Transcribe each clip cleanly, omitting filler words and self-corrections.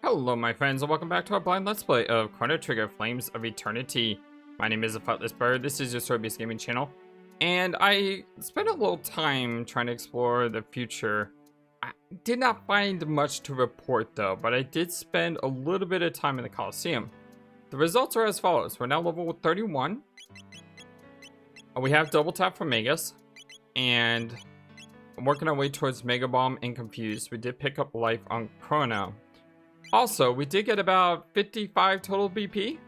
Hello my friends and welcome back to our blind let's play of Chrono Trigger Flames of Eternity. My name is FlightlessBird, this is your story-based gaming channel, and I spent a little time trying to explore the future. I did not find much to report though, but I did spend a little bit of time in the Coliseum. The results are as follows. We're now level 31. We have double tap for Megas, and I'm working our way towards Mega Bomb and Confused. We did pick up life on Chrono. Also, we did get about 55 total BP.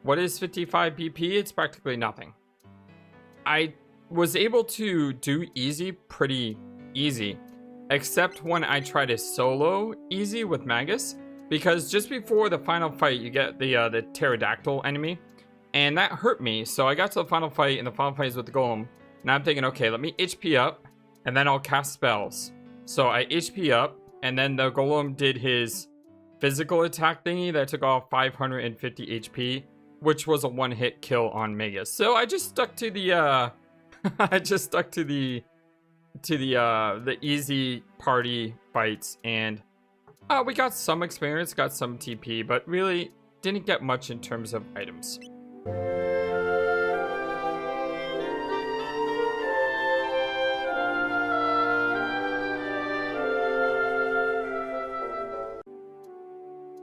What is 55 BP? It's practically nothing. I was able to do easy pretty easy, except when I tried to solo easy with Magus, because just before the final fight, you get the pterodactyl enemy, and that hurt me. So I got to the final fight, and the final fight is with the golem. And I'm thinking, okay, let me HP up, and then I'll cast spells. So I HP up, and then the golem did his physical attack thingy that took off 550 HP, which was a one-hit kill on Megas. So I just stuck to the the easy party fights, and we got some experience, got some TP, but really didn't get much in terms of items.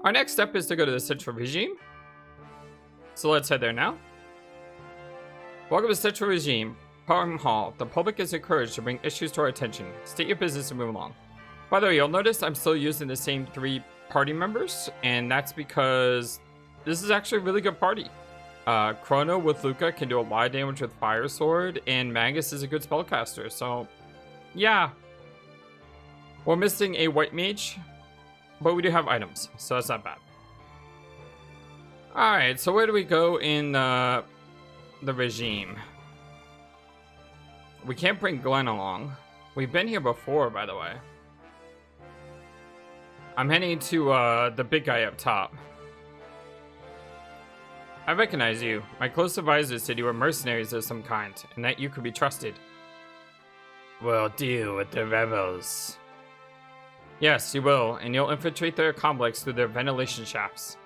Our next step is to go to the Central Regime. So let's head there now. Welcome to Central Regime, Parham Hall. The public is encouraged to bring issues to our attention. State your business and move along. By the way, you'll notice I'm still using the same 3 party members, and that's because this is actually a really good party. Chrono with Luca can do a lot of damage with Fire Sword, and Magus is a good spellcaster, so yeah. We're missing a white mage, but we do have items, so that's not bad. Alright, so where do we go in the regime? We can't bring Glenn along. We've been here before, by the way. I'm heading to the big guy up top. I recognize you. My close advisors said you were mercenaries of some kind, and that you could be trusted. We'll deal with the rebels. Yes, you will, and you'll infiltrate their complex through their ventilation shafts.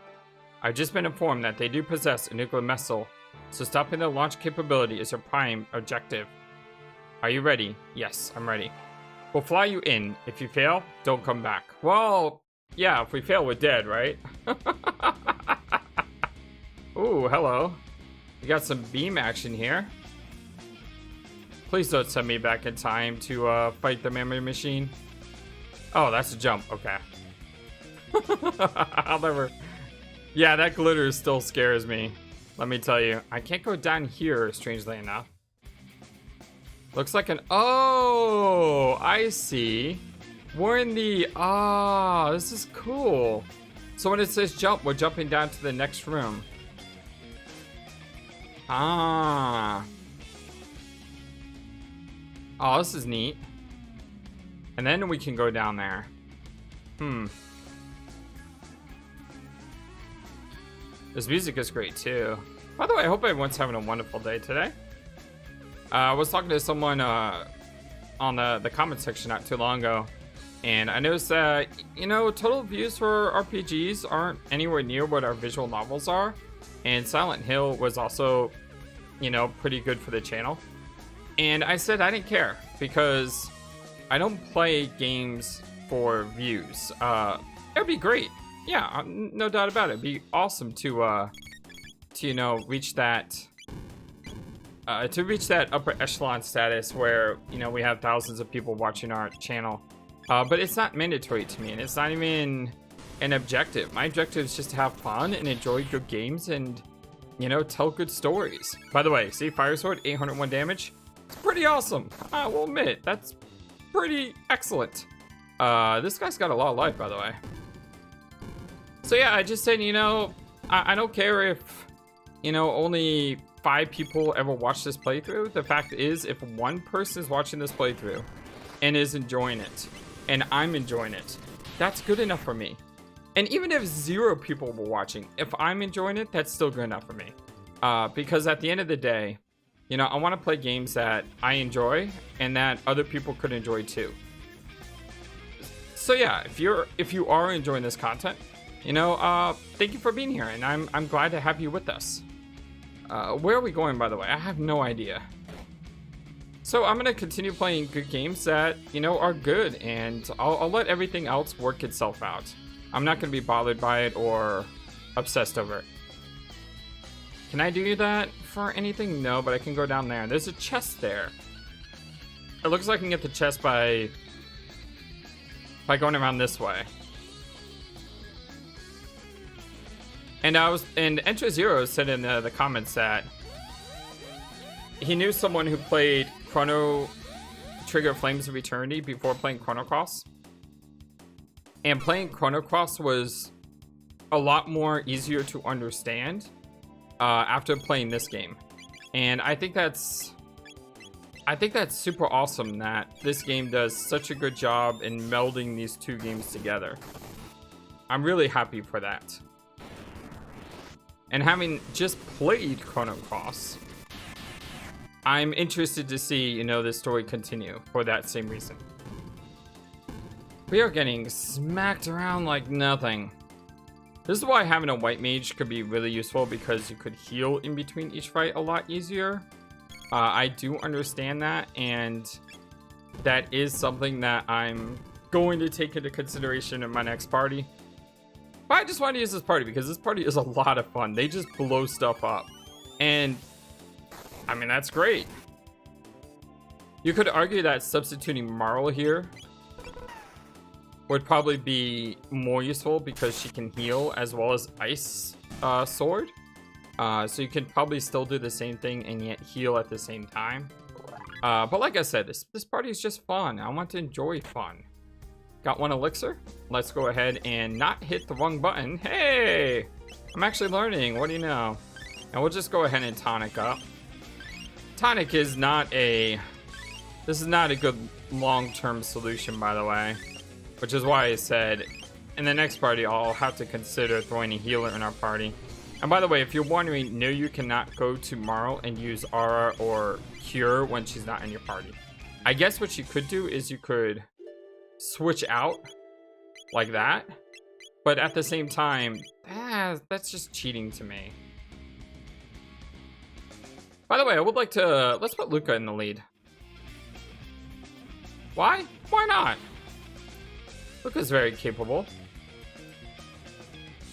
I've just been informed that they do possess a nuclear missile, so stopping their launch capability is your prime objective. Are you ready? Yes, I'm ready. We'll fly you in. If you fail, don't come back. Well, yeah, if we fail, we're dead, right? Ooh, hello. We got some beam action here. Please don't send me back in time to fight the memory machine. Oh, that's a jump. Okay. I'll never... Yeah, that glitter still scares me. Let me tell you. I can't go down here, strangely enough. Looks like an... Oh, I see. We're in the... Ah, this is cool. So when it says jump, we're jumping down to the next room. Ah. Oh, this is neat. And then we can go down there. This music is great too. By the way, I hope everyone's having a wonderful day today. I was talking to someone on the comment section not too long ago, and I noticed that, you know, total views for RPGs aren't anywhere near what our visual novels are, and Silent Hill was also, you know, pretty good for the channel. And I said I didn't care, because I don't play games for views. It'd be great. Yeah, no doubt about it. It'd be awesome to you know, reach that upper echelon status where, you know, we have thousands of people watching our channel. But it's not mandatory to me, and it's not even an objective. My objective is just to have fun and enjoy good games and, you know, tell good stories. By the way, see, Fire Sword, 801 damage. It's pretty awesome. I will admit, that's pretty excellent. This guy's got a lot of life, by the way. So yeah, I just said, you know, I don't care if, you know, only 5 people ever watch this playthrough. The fact is, if one person is watching this playthrough and is enjoying it, and I'm enjoying it, that's good enough for me. And even if 0 people were watching, if I'm enjoying it, that's still good enough for me. Because at the end of the day, you know, I want to play games that I enjoy and that other people could enjoy too. So yeah, if you are enjoying this content, Thank you for being here, and I'm glad to have you with us. Where are we going, by the way? I have no idea. So I'm gonna continue playing good games that, are good, and I'll let everything else work itself out. I'm not gonna be bothered by it or obsessed over it. Can I do that for anything? No, but I can go down there. There's a chest there. It looks like I can get the chest by going around this way. And Enter Zero said in the comments that he knew someone who played Chrono Trigger Flames of Eternity before playing Chrono Cross. And playing Chrono Cross was a lot more easier to understand after playing this game. And I think that's super awesome that this game does such a good job in melding these two games together. I'm really happy for that. And having just played Chrono Cross, I'm interested to see, this story continue for that same reason. We are getting smacked around like nothing. This is why having a white mage could be really useful, because you could heal in between each fight a lot easier. I do understand that, and that is something that I'm going to take into consideration in my next party. But I just wanted to use this party because this party is a lot of fun. They just blow stuff up. And, I mean, that's great. You could argue that substituting Marl here would probably be more useful because she can heal as well as Ice Sword. So you can probably still do the same thing and yet heal at the same time. But like I said, this party is just fun. I want to enjoy fun. Got one elixir. Let's go ahead and not hit the wrong button. Hey! I'm actually learning. What do you know? And we'll just go ahead and tonic up. Tonic is not a... This is not a good long-term solution, by the way. Which is why I said, in the next party, I'll have to consider throwing a healer in our party. And by the way, if you're wondering, no, you cannot go to Marl and use Aura or Cure when she's not in your party. I guess what you could do is you could switch out like that, but at the same time, that's just cheating to me. By the way, I would like to, let's put Luca in the lead. Why? Why not? Luca's very capable.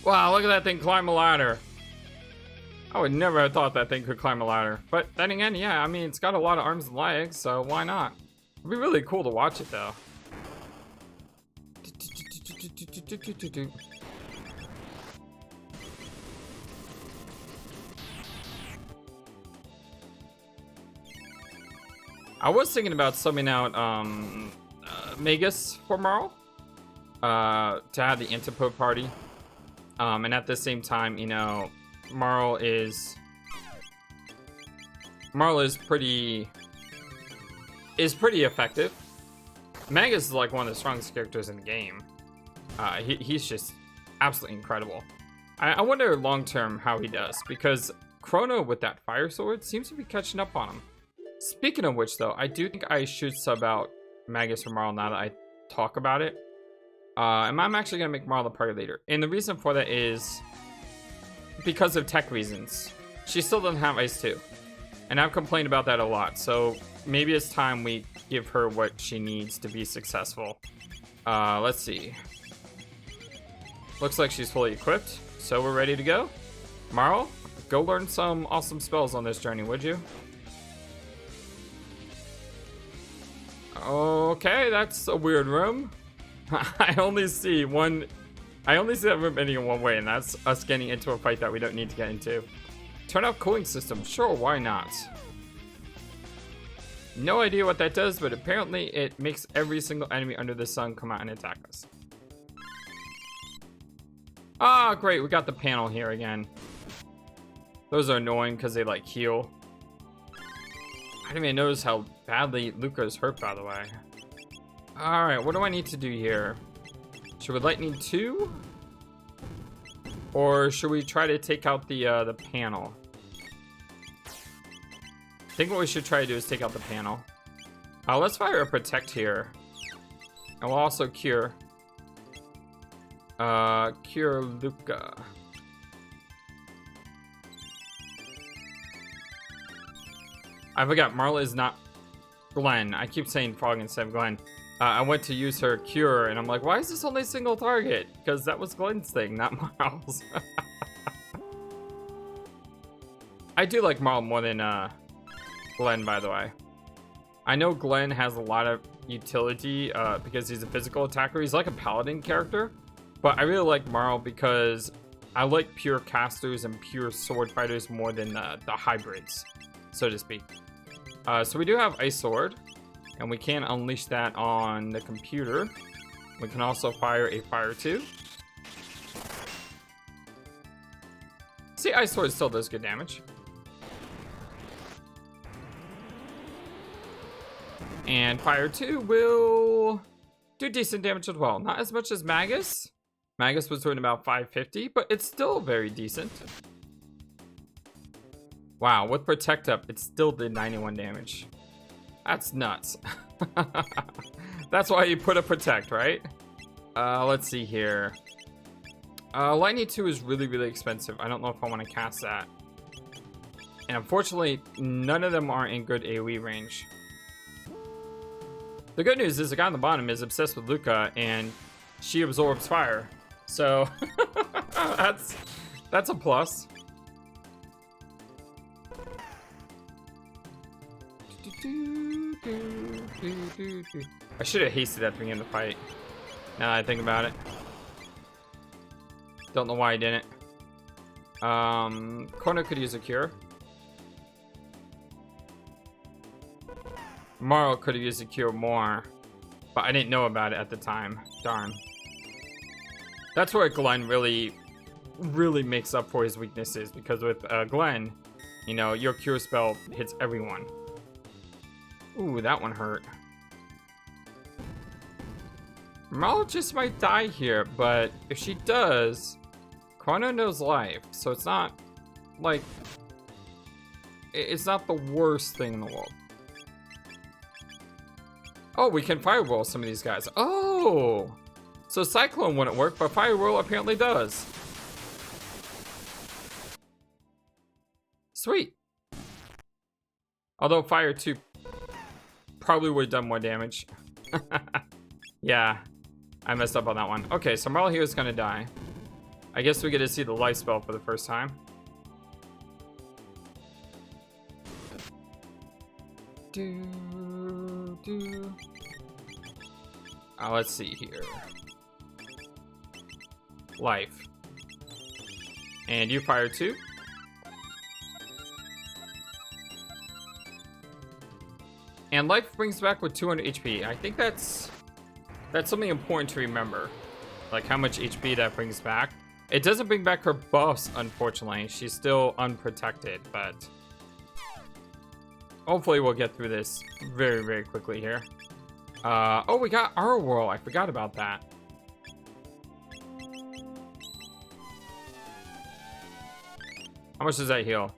Wow, look at that thing climb a ladder. I would never have thought that thing could climb a ladder. But then again, yeah, I mean, it's got a lot of arms and legs, so why not? It'd be really cool to watch it, though. I was thinking about subbing out Magus for Marl to have the Interpode party, and at the same time, Marl is pretty effective. Magus is like one of the strongest characters in the game. He's just absolutely incredible. I wonder long term how he does, because Chrono with that fire sword seems to be catching up on him. Speaking of which, though, I do think I should sub out Magus for Marl now that I talk about it. And I'm actually going to make Marl the party leader. And the reason for that is because of tech reasons. She still doesn't have Ice 2. And I've complained about that a lot. So maybe it's time we give her what she needs to be successful. Let's see. Looks like she's fully equipped. So we're ready to go. Marl, go learn some awesome spells on this journey, would you? Okay, that's a weird room. I only see that room ending in one way, and that's us getting into a fight that we don't need to get into. Turn off cooling system. Sure, why not? No idea what that does, but apparently it makes every single enemy under the sun come out and attack us. Ah, great, we got the panel here again. Those are annoying because they like heal. I didn't even notice how badly Luca is hurt, by the way. Alright, what do I need to do here? Should we lightning 2? Or should we try to take out the panel? I think what we should try to do is take out the panel. Let's fire a protect here. And we'll also cure. Cure Luca. I forgot, Marla is not Glenn. I keep saying Frog instead of Glenn. I went to use her cure, and I'm like, why is this only single target? Because that was Glenn's thing, not Marl's. I do like Marl more than Glenn, by the way. I know Glenn has a lot of utility because he's a physical attacker. He's like a paladin character. But I really like Marl because I like pure casters and pure sword fighters more than the hybrids, so to speak. So we do have Ice Sword, and we can unleash that on the computer. We can also fire a Fire 2. See, Ice Sword still does good damage. And Fire 2 will do decent damage as well. Not as much as Magus. Magus was doing about 550, but it's still very decent. Wow, with Protect Up, it still did 91 damage. That's nuts. That's why you put a Protect, right? Let's see here. Lightning 2 is really, really expensive. I don't know if I want to cast that. And unfortunately, none of them are in good AoE range. The good news is the guy on the bottom is obsessed with Luca, and she absorbs fire. So, that's a plus. I should have hasted at the beginning of the fight. Now that I think about it. Don't know why I didn't. Chrono could use a cure. Marl could have used a cure more, but I didn't know about it at the time. Darn. That's where Glenn really makes up for his weaknesses, because with Glenn, you know, your cure spell hits everyone. Ooh, that one hurt. Marl just might die here, but if she does, Chrono knows life, so it's not like it's not the worst thing in the world. Oh, we can firewall some of these guys. Oh, so Cyclone wouldn't work, but Firewall apparently does. Sweet. Although Fire 2 probably would have done more damage. Yeah, I messed up on that one. Okay, so Marl here is gonna die. I guess we get to see the life spell for the first time. Let's see here. Life. And you Fire 2. And life brings back with 200 HP. I think that's something important to remember. Like how much HP that brings back. It doesn't bring back her buffs, unfortunately. She's still unprotected, but hopefully we'll get through this very, very quickly here. Oh, we got our world. I forgot about that. How much does that heal?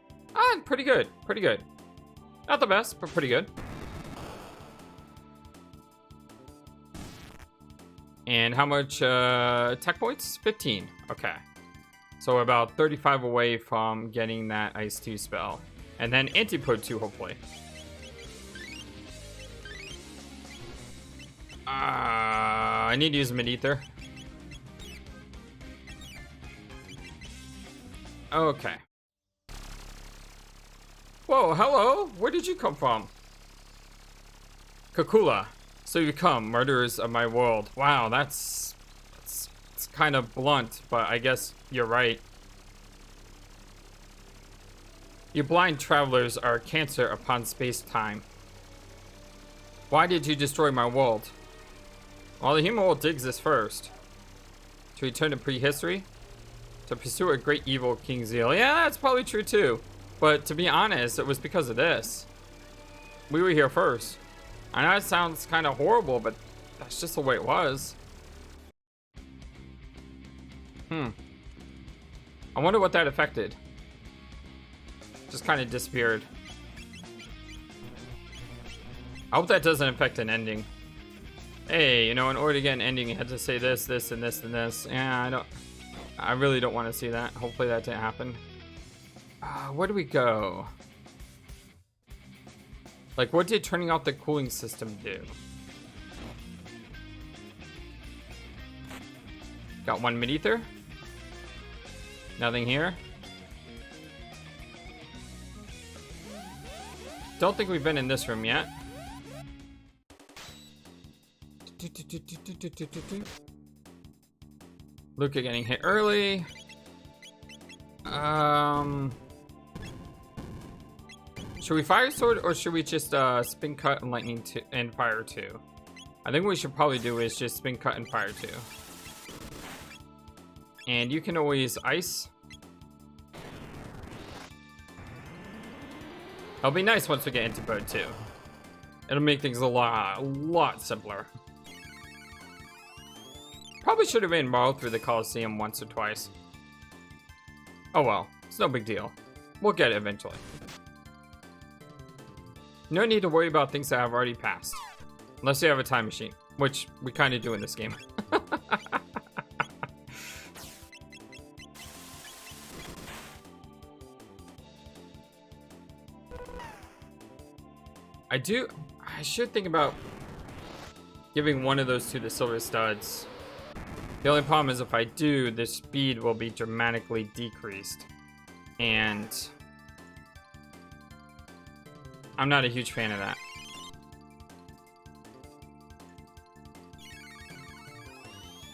Pretty good. Pretty good. Not the best, but pretty good. And how much tech points? 15. Okay. So we're about 35 away from getting that Ice 2 spell. And then Antipode 2, hopefully. I need to use Mid-Ether. Okay. Whoa, hello? Where did you come from? Kakula. So you come, murderers of my world. Wow, that's kind of blunt, but I guess you're right. You blind travelers are a cancer upon space-time. Why did you destroy my world? Well, the human world did exist first. To return to prehistory? To pursue a great evil King Zeal. Yeah, that's probably true too. But to be honest, it was because of this. We were here first. I know it sounds kind of horrible, but that's just the way it was. I wonder what that affected. Just kind of disappeared. I hope that doesn't affect an ending. Hey, you know, in order to get an ending, you had to say this, this, and this, and this. Yeah, I really don't want to see that. Hopefully that didn't happen. Where do we go? Like, what did turning off the cooling system do? Got one mid-ether. Nothing here. Don't think we've been in this room yet. Luca getting hit early. Should we fire sword or should we just spin cut and lightning and fire 2? I think what we should probably do is just spin cut and fire 2. And you can always ice. It'll be nice once we get into bird 2. It'll make things a lot simpler. Probably should have been borrowed through the Coliseum once or twice. Oh well, it's no big deal. We'll get it eventually. No need to worry about things that have already passed. Unless you have a time machine, which we kind of do in this game. I should think about giving one of those to the silver studs. The only problem is if I do, the speed will be dramatically decreased. And I'm not a huge fan of that.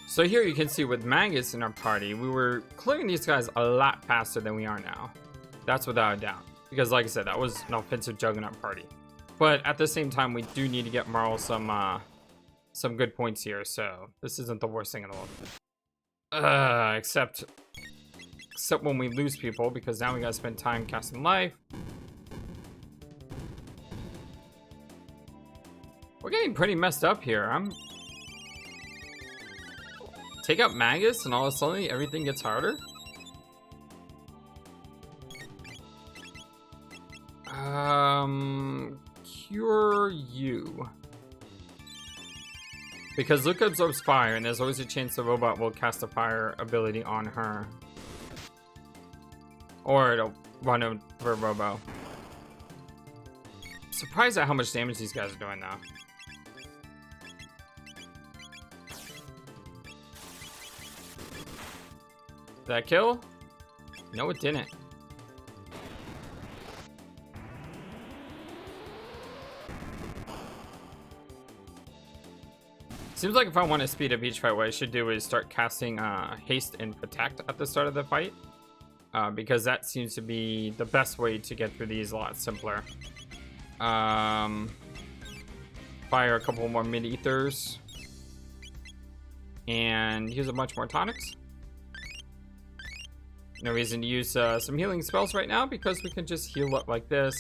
So here you can see with Magus in our party, we were clearing these guys a lot faster than we are now. That's without a doubt. Because like I said, that was an offensive juggernaut party. But at the same time, we do need to get Marl some good points here, so this isn't the worst thing in the world. Except when we lose people, because now we gotta spend time casting life. We're getting pretty messed up here. Take out Magus and all of a sudden everything gets harder? Cure you. Because Luca absorbs fire, and there's always a chance the robot will cast a fire ability on her. Or it'll run over Robo. Surprised at how much damage these guys are doing now. Did that kill? No, it didn't. Seems like if I want to speed up each fight, what I should do is start casting haste and protect at the start of the fight. Because that seems to be the best way to get through these a lot simpler. Fire a couple more mid-ethers. And use a bunch more tonics. No reason to use some healing spells right now because we can just heal up like this.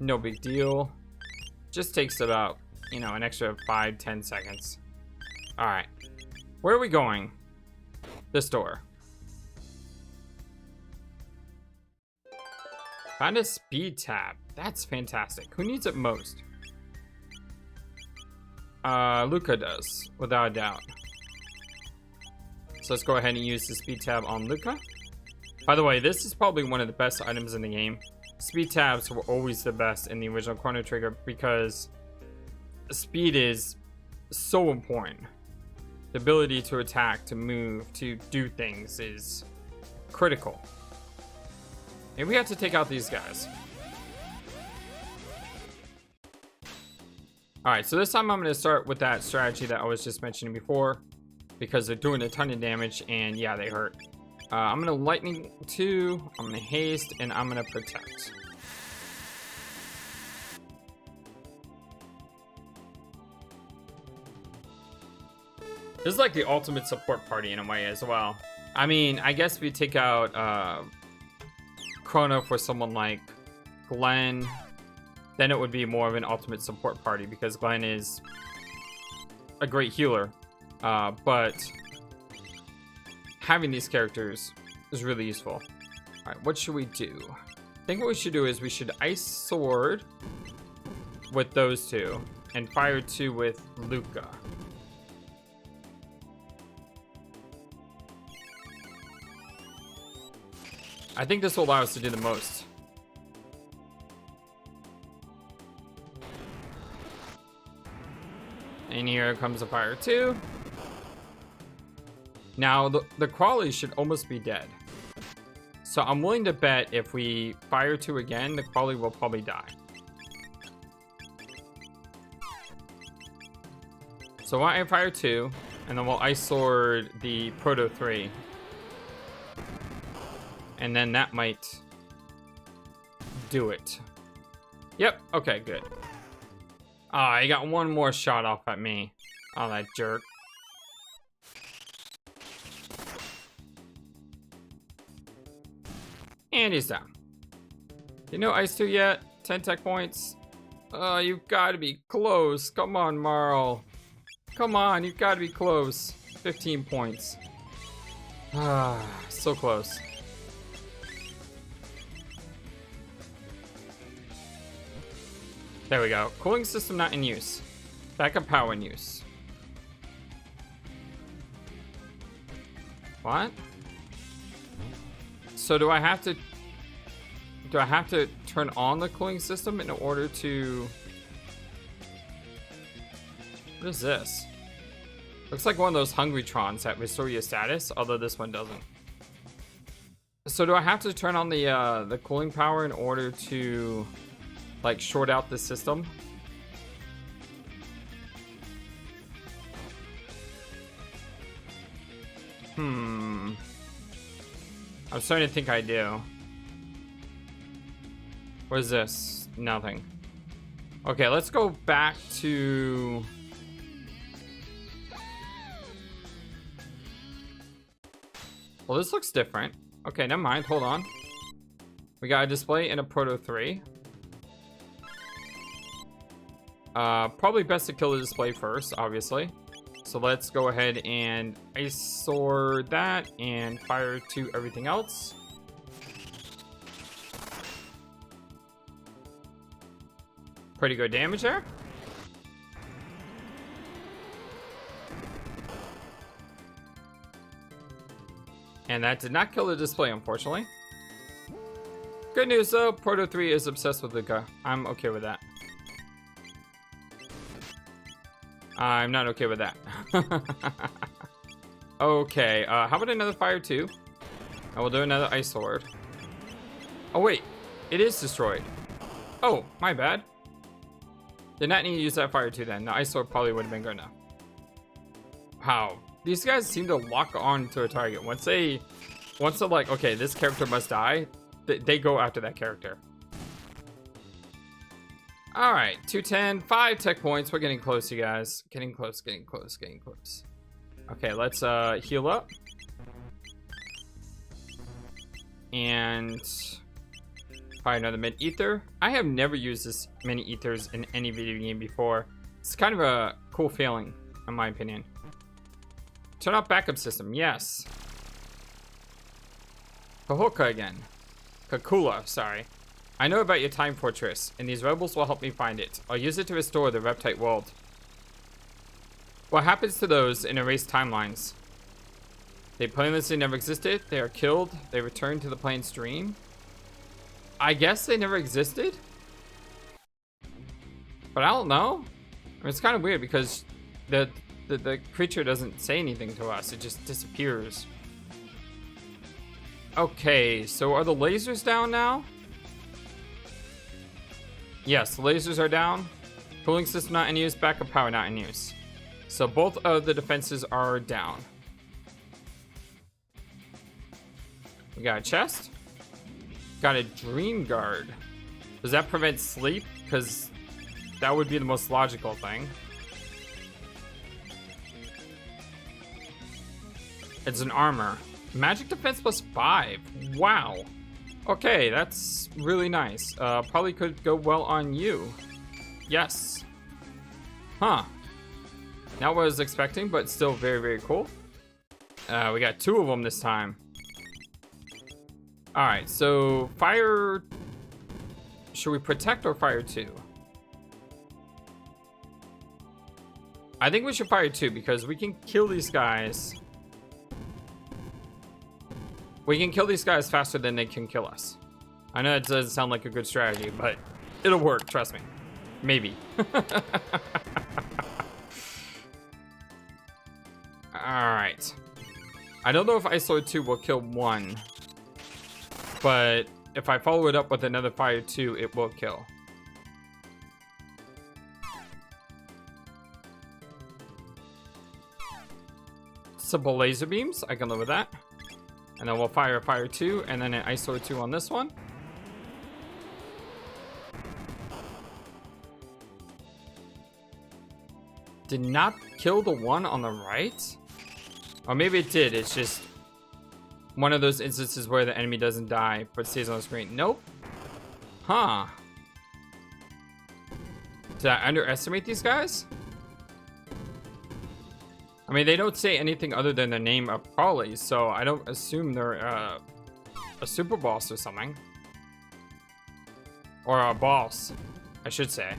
No big deal. Just takes about, you know, an extra 5-10 seconds. Alright. Where are we going? This door. Found a speed tab. That's fantastic. Who needs it most? Luca does, without a doubt. So let's go ahead and use the speed tab on Luca. By the way, this is probably one of the best items in the game. Speed tabs were always the best in the original Chrono Trigger because speed is so important. The ability to attack, to move, to do things is critical. And we have to take out these guys. Alright, so this time I'm going to start with that strategy that I was just mentioning before. Because they're doing a ton of damage and yeah, they hurt. I'm going to lightning 2, I'm going to haste, and I'm going to protect. This is like the ultimate support party in a way as well. I mean, I guess if we take out Chrono for someone like Glenn, then it would be more of an ultimate support party because Glenn is a great healer. But having these characters is really useful. Alright, what should we do? I think what we should do is we should Ice Sword with those two and Fire 2 with Luca. I think this will allow us to do the most. And here comes a fire 2. Now, the crawlies should almost be dead. So I'm willing to bet if we fire 2 again, the crawly will probably die. So why don't I fire 2, and then we'll ice sword the proto 3. And then that might do it. Yep, okay, good. Ah, he got one more shot off at me. Oh, that jerk. And he's down. You know ice 2 yet? 10 tech points. Oh, you've got to be close. Come on, Marl. Come on, you've got to be close. 15 points. Ah, so close. There we go. Cooling system not in use. Backup power in use. What? So do I have to turn on the cooling system in order to... What is this? Looks like one of those Hungrytrons that restore your status, although this one doesn't. So do I have to turn on the cooling power in order to like short out the system? I'm starting to think I do. What is this? Nothing. Okay, let's go back to... Well, this looks different. Okay, never mind. Hold on. We got a display and a Proto 3. Probably best to kill the display first, obviously. So let's go ahead and ice sword that and fire to everything else. Pretty good damage there. And that did not kill the display, unfortunately. Good news though, Proto 3 is obsessed with Luca. I'm okay with that. I'm not okay with that. Okay, how about another fire 2? I will do another ice sword. Oh wait, it is destroyed. Oh, my bad. Did not need to use that fire 2 then. The ice sword probably would have been good enough. Wow. These guys seem to lock on to a target. Once they're like, okay, this character must die, they go after that character. All right, 210, 5 tech points. We're getting close, you guys. Getting close, getting close, getting close. Okay, let's heal up. And fire another mid ether. I have never used this many ethers in any video game before. It's kind of a cool feeling, in my opinion. Turn off backup system, yes. Kahoka again. Kakula, sorry. I know about your time fortress, and these rebels will help me find it. I'll use it to restore the reptite world. What happens to those in erased timelines? They plainlessly never existed, they are killed, they return to the plane's stream. I guess they never existed? But I don't know. I mean, it's kind of weird because the creature doesn't say anything to us, it just disappears. Okay, so are the lasers down now? Yes, the lasers are down. Cooling system not in use, backup power not in use. So both of the defenses are down. We got a chest. Got a dream guard. Does that prevent sleep? Because that would be the most logical thing. It's an armor. Magic defense plus 5. Wow. Okay, that's really nice. Probably could go well on you. Yes. Huh. Not what I was expecting, but still very, very cool. We got 2 of them this time. Alright, so fire... Should we protect or fire 2? I think we should fire 2 because we can kill these guys. We can kill these guys faster than they can kill us. I know it doesn't sound like a good strategy, but it'll work, trust me. Maybe. Alright. I don't know if Ice Lord 2 will kill one, but if I follow it up with another Fire 2, it will kill. Simple laser beams, I can live with that. And then we'll fire a Fire 2, and then an Ice Lord 2 on this one. Did not kill the one on the right? Or maybe it did, it's just one of those instances where the enemy doesn't die, but stays on the screen. Nope. Huh. Did I underestimate these guys? I mean, they don't say anything other than the name of Crawley, so I don't assume they're a super boss or something. Or a boss, I should say.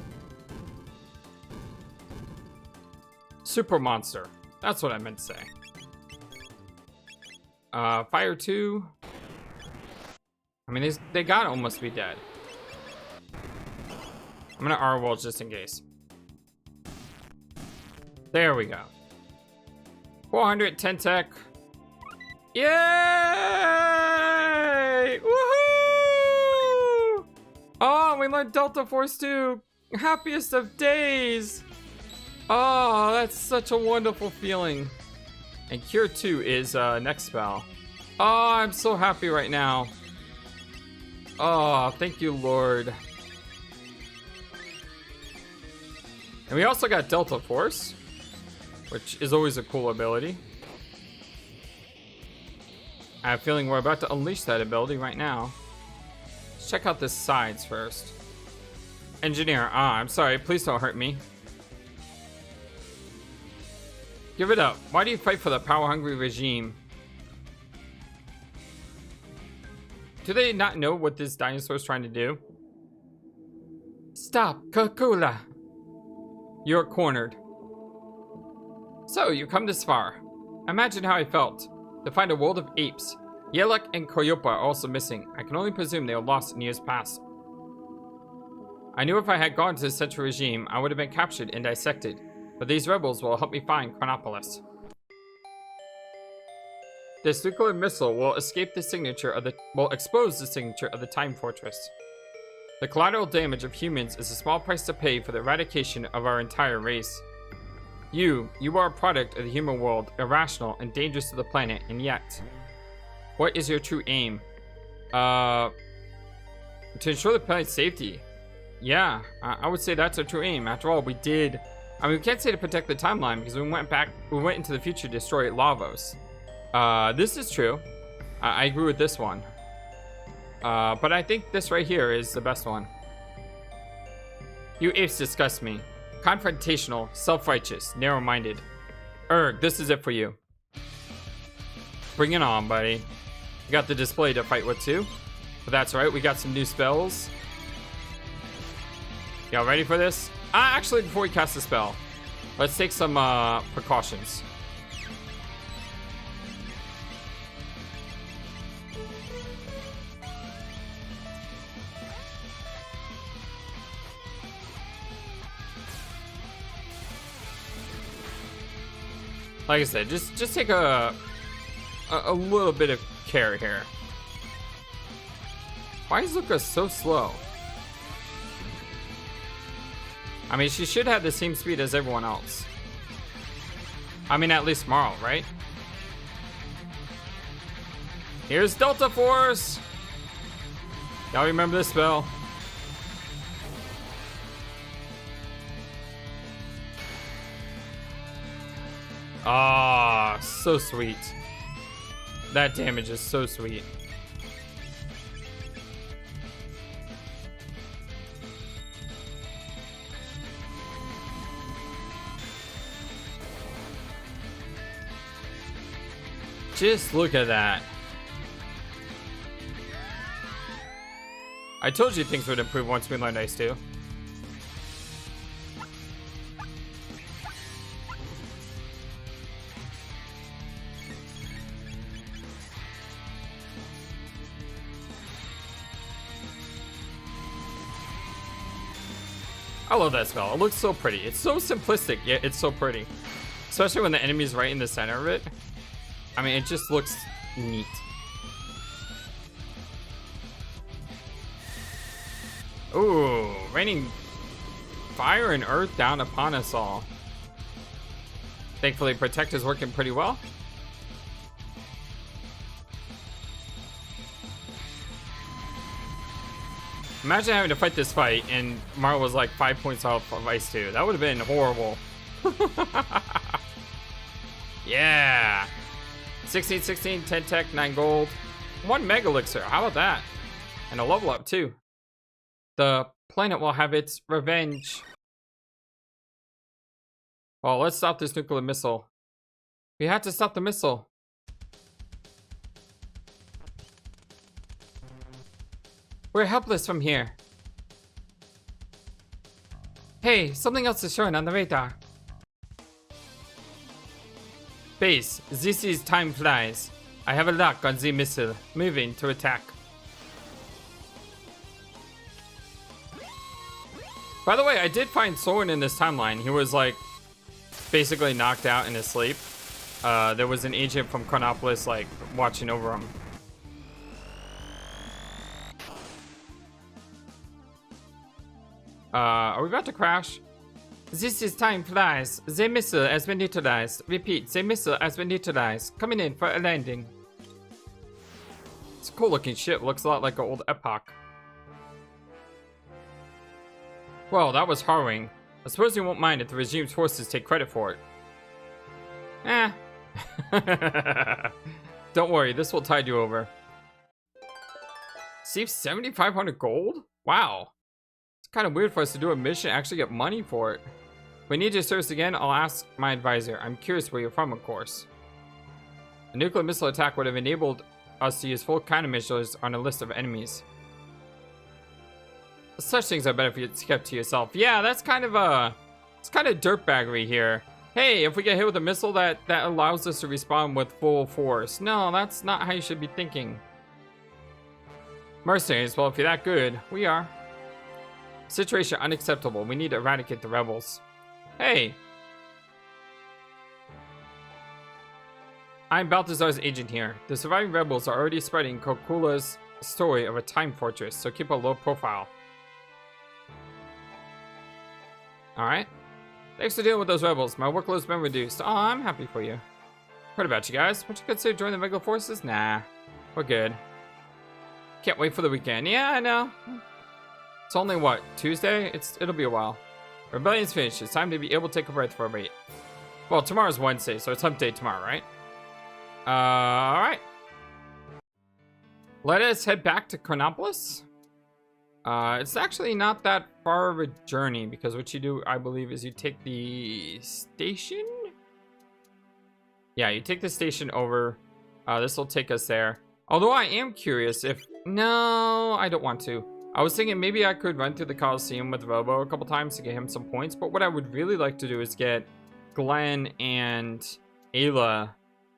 Super monster. That's what I meant to say. Fire 2. I mean, they gotta almost be dead. I'm gonna R-Wall just in case. There we go. 410 tech. Yay! Woohoo! Oh, we learned Delta Force 2. Happiest of days. Oh, that's such a wonderful feeling. And Cure 2 is next spell. Oh, I'm so happy right now. Oh, thank you, Lord. And we also got Delta Force, which is always a cool ability. I have a feeling we're about to unleash that ability right now. Let's check out the sides first. Engineer, I'm sorry, please don't hurt me. Give it up. Why do you fight for the power-hungry regime? Do they not know what this dinosaur is trying to do? Stop, Kakula! You're cornered. So, you come this far. Imagine how I felt. To find a world of apes. Yelek and Koyopa are also missing. I can only presume they were lost in years past. I knew if I had gone to the Central Regime, I would have been captured and dissected. But these rebels will help me find Chronopolis. This nuclear missile will escape the signature of will expose the signature of the Time Fortress. The collateral damage of humans is a small price to pay for the eradication of our entire race. You are a product of the human world, irrational and dangerous to the planet, and yet, what is your true aim? To ensure the planet's safety. Yeah, I would say that's our true aim. After all, we did. I mean, we can't say to protect the timeline because we went into the future to destroy Lavos. This is true. I agree with this one. But I think this right here is the best one. You apes disgust me. Confrontational, self-righteous, narrow-minded. Erg, this is it for you. Bring it on, buddy. We got the display to fight with too. But that's right, we got some new spells. Y'all ready for this? Actually, before we cast the spell, let's take some precautions. Like I said, just take a little bit of care here. Why is Luca so slow? I mean, she should have the same speed as everyone else. I mean, at least Marl, right? Here's Delta Force! Y'all remember this spell? Ah, so sweet. That damage is so sweet. Just look at that. I told you things would improve once we learned Ice 2. I love that spell. It looks so pretty. It's so simplistic, yet it's so pretty. Especially when the enemy's right in the center of it. I mean, it just looks neat. Ooh, raining fire and earth down upon us all. Thankfully, Protect is working pretty well. Imagine having to fight this fight and Marl was like 5 points off of Ice 2. That would have been horrible. Yeah. 16, 16, 10 tech, 9 gold. 1 mega elixir. How about that? And a level up too. The planet will have its revenge. Well, let's stop this nuclear missile. We have to stop the missile. We're helpless from here. Hey, something else is showing on the radar. Base, this is time flies. I have a lock on the missile. Moving to attack. By the way, I did find Soren in this timeline. He was like basically knocked out in his sleep. There was an agent from Chronopolis like watching over him. Are we about to crash? This is time flies. The missile has been neutralized. Repeat, the missile has been neutralized. Coming in for a landing. It's a cool looking ship. Looks a lot like an old Epoch. Well, that was harrowing. I suppose you won't mind if the regime's forces take credit for it. Eh. Don't worry, this will tide you over. Save 7,500 gold? Wow. It's kind of weird for us to do a mission and actually get money for it. If we need your service again, I'll ask my advisor. I'm curious where you're from, of course. A nuclear missile attack would have enabled us to use full countermeasures on a list of enemies. Such things are better if you kept to yourself. Yeah, that's kind of it's kind of dirtbaggery here. Hey, if we get hit with a missile that allows us to respond with full force. No, that's not how you should be thinking. Mercenaries, well, if you're that good, we are. Situation unacceptable. We need to eradicate the rebels. Hey. I'm Balthazar's agent here. The surviving rebels are already spreading Kokula's story of a time fortress, so keep a low profile. Alright. Thanks for dealing with those rebels. My workload's been reduced. Oh, I'm happy for you. Heard about you guys. Would you consider joining the regular forces? Nah. We're good. Can't wait for the weekend. Yeah, I know. It's only what? Tuesday? It'll be a while. Rebellion's finished. It's time to be able to take a breath for a bit. Well, tomorrow's Wednesday, so it's hump day tomorrow, right? Alright. Let us head back to Chronopolis. It's actually not that far of a journey because what you do, I believe, is you take the station? Yeah, you take the station over. This will take us there. Although I am curious if... No, I don't want to. I was thinking maybe I could run through the Coliseum with Robo a couple times to get him some points. But what I would really like to do is get Glenn and Ayla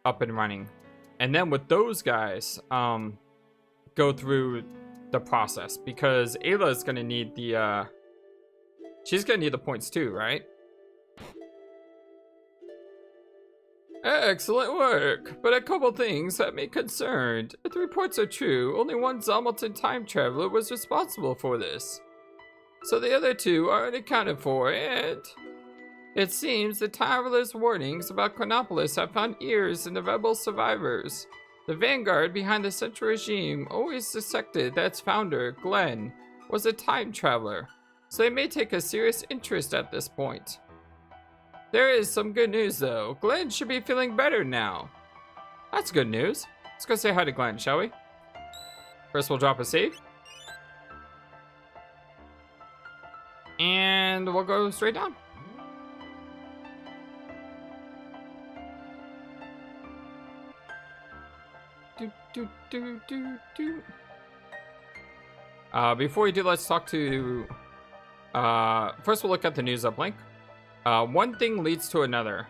up and running. And then with those guys, go through the process. Because Ayla is going to need the... she's going to need the points too, right? Excellent work, but a couple things have me concerned. If the reports are true, only one Zalmalton time traveler was responsible for this. So the other two are unaccounted for, and... It seems the traveler's warnings about Chronopolis have found ears in the rebel survivors. The vanguard behind the Central Regime always suspected that its founder, Glenn, was a time traveler, so they may take a serious interest at this point. There is some good news though. Glenn should be feeling better now. That's good news. Let's go say hi to Glenn, shall we? First we'll drop a save. And we'll go straight down. Before we do, let's talk to... first we'll look at the news uplink. One thing leads to another.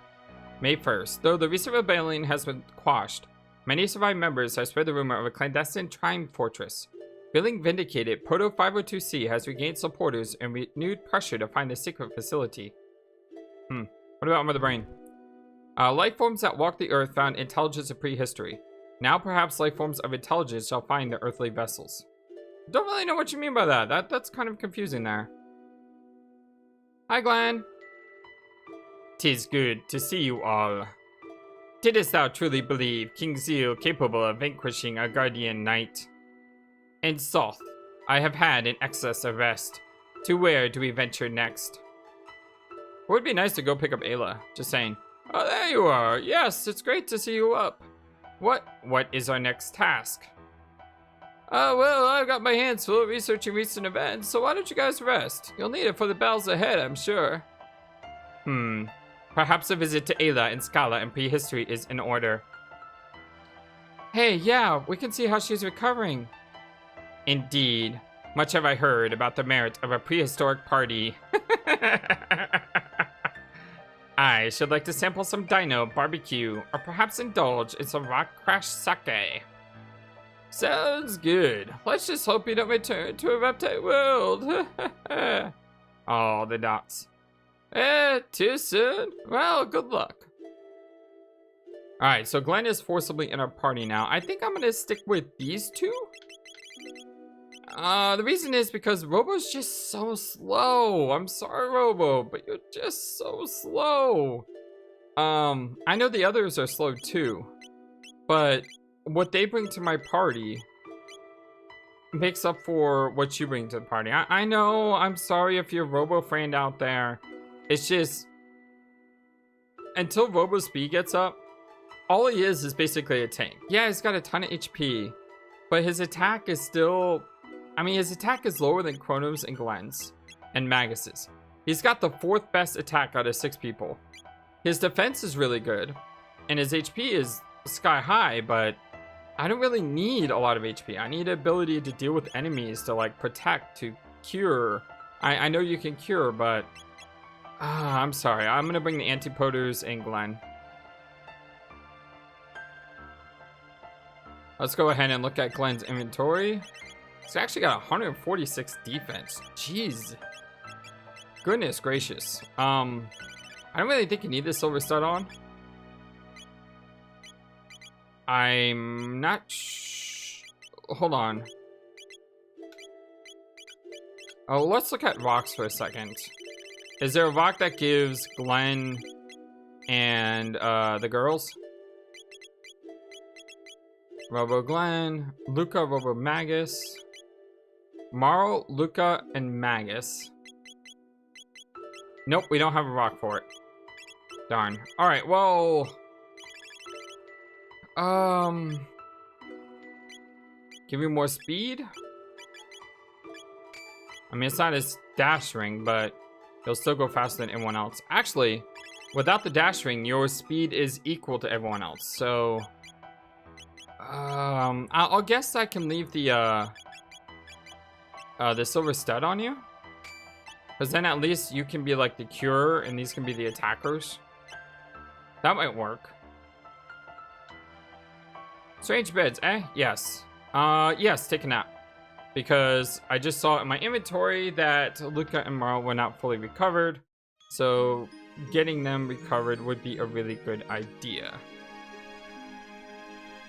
May 1st. Though the recent rebellion has been quashed, many surviving members have spread the rumor of a clandestine time fortress Feeling vindicated, Proto 502C has regained supporters and renewed pressure to find the secret facility. What about Mother Brain? Life forms that walk the earth found intelligence in prehistory. Now perhaps life forms of intelligence shall find the earthly vessels. Don't really know what you mean by that. That's kind of confusing there. Hi, Glenn. 'Tis good to see you all. Didst thou truly believe King Zeal capable of vanquishing a guardian knight? And Soth, I have had an excess of rest. To where do we venture next? It would be nice to go pick up Ayla. Just saying. Oh, there you are. Yes, it's great to see you up. What is our next task? Well, I've got my hands full researching recent events, so why don't you guys rest? You'll need it for the battles ahead, I'm sure. Perhaps a visit to Ayla and Scala in prehistory is in order. Hey, yeah, we can see how she's recovering. Indeed. Much have I heard about the merit of a prehistoric party. I should like to sample some dino barbecue, or perhaps indulge in some rock crash sake. Sounds good. Let's just hope you don't return to a reptile world. Oh, the dots. Too soon? Well, good luck. Alright, so Glenn is forcibly in our party now. I think I'm gonna stick with these two. The reason is because Robo's just so slow. I'm sorry, Robo, but you're just so slow. I know the others are slow too, but what they bring to my party makes up for what you bring to the party. I know, I'm sorry if you're a Robo friend out there. It's just, until Robo's speed gets up, all he is basically a tank. Yeah, he's got a ton of HP, but his attack is still... I mean, his attack is lower than Chrono's and Glenn's and Magus's. He's got the 4th best attack out of 6 people. His defense is really good, and his HP is sky high, but I don't really need a lot of HP. I need ability to deal with enemies, to like protect, to cure. I know you can cure, but I'm sorry. I'm gonna bring the Antipoders and Glenn. Let's go ahead and look at Glenn's inventory. He's actually got 146 defense. Jeez. Goodness gracious. I don't really think you need this silver stud on. I'm not hold on. Oh, let's look at rocks for a second. Is there a rock that gives Glenn and the girls? Robo Glenn, Luca, Robo Magus, Marl, Luca, and Magus. Nope, we don't have a rock for it. Darn. Alright, well... give me more speed? I mean, it's not his dash ring, but he'll still go faster than everyone else. Actually, without the dash ring, your speed is equal to everyone else, so... I'll guess I can leave the silver stud on you. Because then at least you can be like the cure and these can be the attackers. That might work. Strange beds, eh? Yes. Yes, take a nap. Because I just saw in my inventory that Luca and Marl were not fully recovered. So getting them recovered would be a really good idea.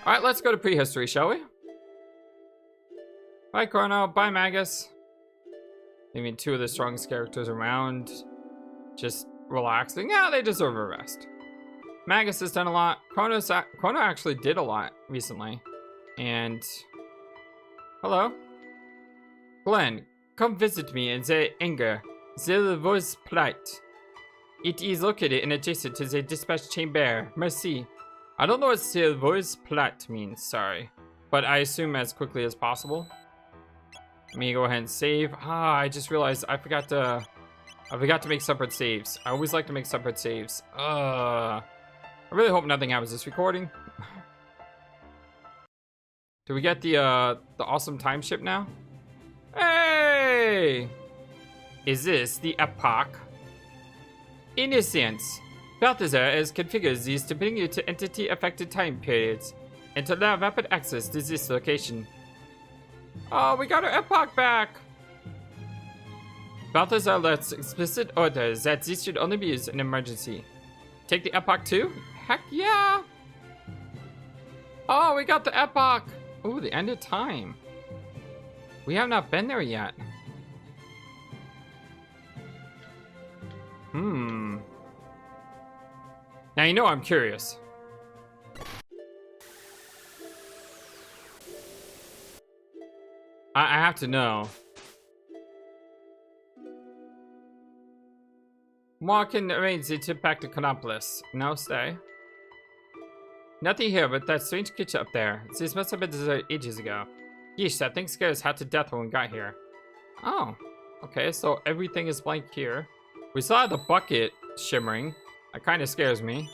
Alright, let's go to prehistory, shall we? Bye, Chrono. Bye, Magus. I mean, 2 of the strongest characters around. Just relaxing. Yeah, they deserve a rest. Magus has done a lot. Chrono actually did a lot recently. And... hello? Glenn, come visit me in the Enger, Zilvo's Plight. It is located and adjacent to the dispatch chamber. Merci. I don't know what Zilvo's Plight means, sorry. But I assume as quickly as possible. Let me go ahead and save. I just realized I forgot to make separate saves. I always like to make separate saves. I really hope nothing happens this recording. Do we get the awesome time ship now? Hey! Is this the Epoch? In a sense, Balthazar has configured these to bring you to entity-affected time periods and to allow rapid access to this location. Oh, we got our Epoch back! Balthazar left explicit orders that these should only be used in emergency. Take the Epoch too? Heck yeah! Oh, we got the Epoch! Ooh, the end of time. We have not been there yet. Now you know I'm curious. I have to know. Mark can arrange the trip back to Chronopolis. No, stay. Nothing here but that strange creature up there. This must have been deserted ages ago. Yeesh, that thing scared us half to death when we got here. Oh, okay, so everything is blank here. We saw the bucket shimmering. That kind of scares me.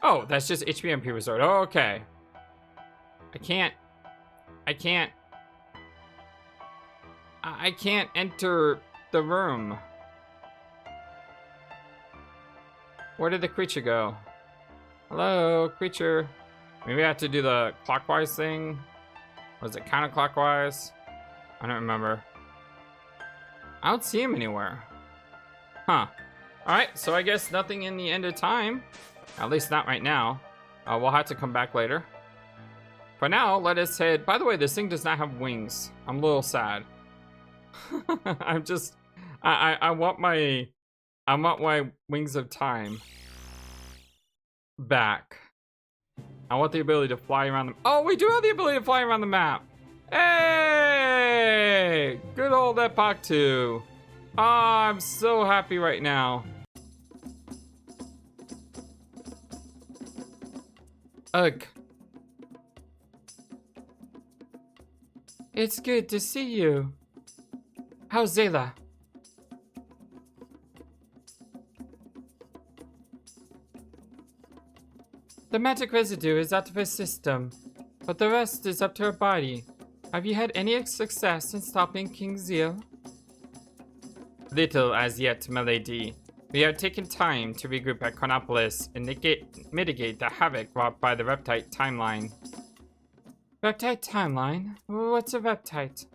Oh, that's just HPMP Resort. Oh, okay. I can't enter the room. Where did the creature go? Hello, creature. Maybe I have to do the clockwise thing. Was it counterclockwise? I don't remember. I don't see him anywhere. Huh. Alright, so I guess nothing in the end of time. At least not right now. We'll have to come back later. For now, let us head. By the way, this thing does not have wings. I'm a little sad. I'm just I want my wings of time back. I want the ability to fly around them. Oh, we do have the ability to fly around the map. Hey! Good old Epoch 2. Oh, I'm so happy right now. Ugh. It's good to see you. How's Zayla? The magic residue is out of her system, but the rest is up to her body. Have you had any success in stopping King Zeal? Little as yet, milady. We have taken time to regroup at Chronopolis and mitigate the havoc wrought by the Reptite timeline. Reptite timeline? What's a Reptite?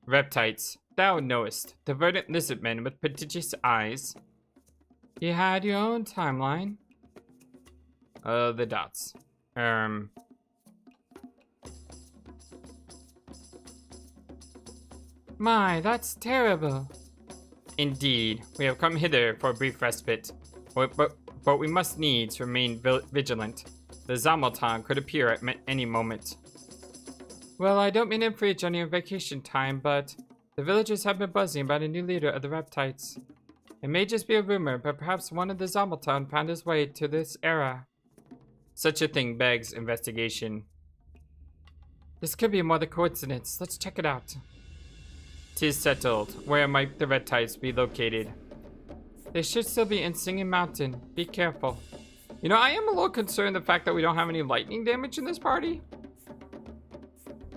Reptites, thou knowest, the verdant lizard men with prodigious eyes. You had your own timeline? The dots. My, that's terrible. Indeed, we have come hither for a brief respite, but we must needs remain vigilant. The Zamaltan could appear at any moment. Well, I don't mean to infringe on your vacation time, but the villagers have been buzzing about a new leader of the Reptites. It may just be a rumor, but perhaps one of the Zamaltan found his way to this era. Such a thing begs investigation. This could be more than coincidence. Let's check it out. 'Tis settled. Where might the Reptites be located? They should still be in Singing Mountain. Be careful. You know, I am a little concerned the fact that we don't have any lightning damage in this party.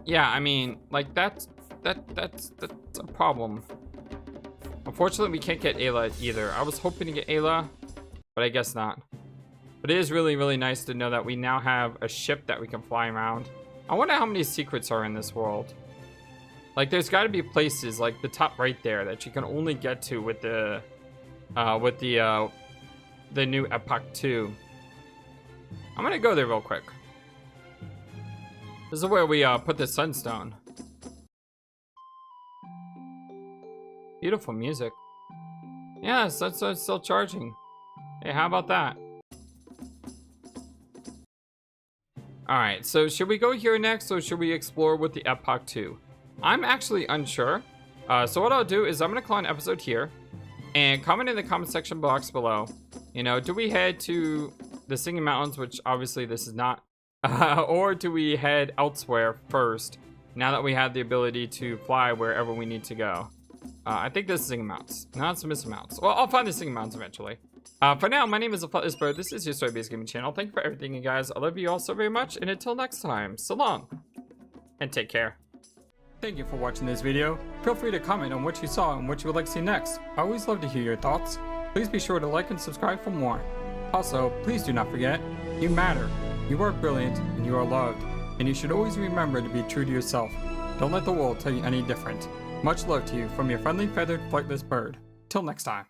Yeah, I mean, like that's a problem. Unfortunately, we can't get Ayla either. I was hoping to get Ayla, but I guess not. But it is really, really nice to know that we now have a ship that we can fly around. I wonder how many secrets are in this world. Like, there's got to be places like the top right there that you can only get to with the new Epoch 2. I'm gonna go there real quick. This is where we put the sunstone. Beautiful music. Yeah, sunstone's still charging. Hey, how about that? Alright, so should we go here next or should we explore with the Epoch 2? I'm actually unsure. So what I'll do is I'm gonna call an episode here and comment in the comment section box below. You know, do we head to the Singing Mountains, which obviously this is not, or do we head elsewhere first now that we have the ability to fly wherever we need to go? I think this is Singing Mountains. No, it's Missing Mountains. Well, I'll find the Singing Mountains eventually. For now, my name is FlightlessBird. This is your story-based gaming channel. Thank you for everything, you guys. I love you all so very much, and until next time, so long, and take care. Thank you for watching this video. Feel free to comment on what you saw and what you would like to see next. I always love to hear your thoughts. Please be sure to like and subscribe for more. Also, please do not forget, you matter, you are brilliant, and you are loved. and you should always remember to be true to yourself. Don't let the world tell you any different. Much love to you from your friendly feathered flightless bird. Till next time.